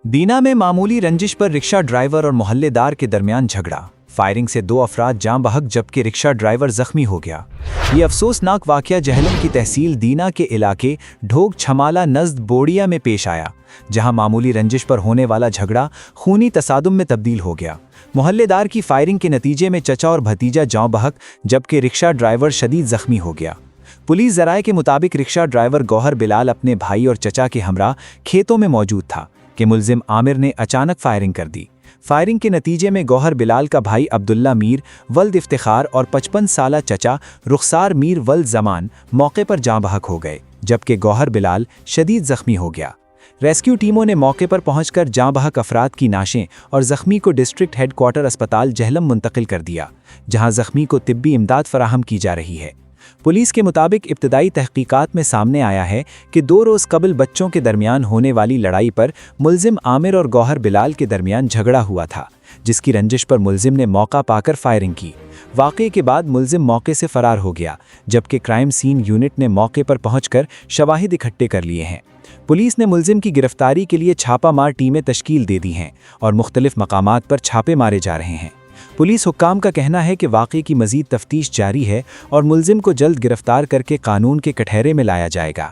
दीना में मामूली रंजिश पर रिक्शा ड्राइवर और मोहल्लेदार के दरमियान झगड़ा। फायरिंग से 2 अफराद जाँ बहक जबकि रिक्शा ड्राइवर जख्मी हो गया। ये अफसोसनाक वाकया जहलम की तहसील दीना के इलाके ढोग छमाला नज़द बोड़िया में पेश आया, जहां मामूली रंजिश पर होने वाला झगड़ा खूनी तसादुम में तब्दील हो गया। मोहल्लेदार की फायरिंग के नतीजे में चचा और भतीजा जाँ बहक जबकि रिक्शा ड्राइवर शदीद जख्मी हो गया। पुलिस ज़राए के मुताबिक रिक्शा ड्राइवर गौहर बिलाल अपने भाई और चचा के हमरा खेतों में मौजूद था कि मुलजिम आमिर ने अचानक फायरिंग कर दी। फायरिंग के नतीजे में गौहर बिलाल का भाई अब्दुल्ला मीर वल्द इफ्तिखार और 55 साला चचा रुखसार मीर वल्द जमान मौके पर जाँ बहक हो गए, जबकि गौहर बिलाल शदीद जख्मी हो गया। रेस्क्यू टीमों ने मौके पर पहुंचकर जाँ बहक अफराद की नाशें और जख्मी को डिस्ट्रिक्ट हेडक्वार्टर अस्पताल जहलम मुंतकिल कर दिया, जहां जख्मी को तिब्बी इमदाद फराहम की जा रही है। पुलिस के मुताबिक इब्तदाई तहकीकात में सामने आया है कि 2 रोज़ कबल बच्चों के दरमियान होने वाली लड़ाई पर मुलजिम आमिर और गौहर बिलाल के दरमियान झगड़ा हुआ था, जिसकी रंजिश पर मुलजिम ने मौका पाकर फायरिंग की। वाक़े के बाद मुलजिम मौके से फरार हो गया, जबकि क्राइम सीन यूनिट ने मौके पर पहुंचकर शवाहिद इकट्ठे कर लिए हैं। पुलिस ने मुलजिम की गिरफ्तारी के लिए छापामार टीमें तश्कील दे दी हैं और मुख्तलिफ मकामात पर छापे मारे जा रहे हैं। पुलिस हुक्काम का कहना है कि वाक़े की मज़ीद तफ्तीश जारी है और मुलजिम को जल्द गिरफ्तार करके कानून के कटहरे में लाया जाएगा।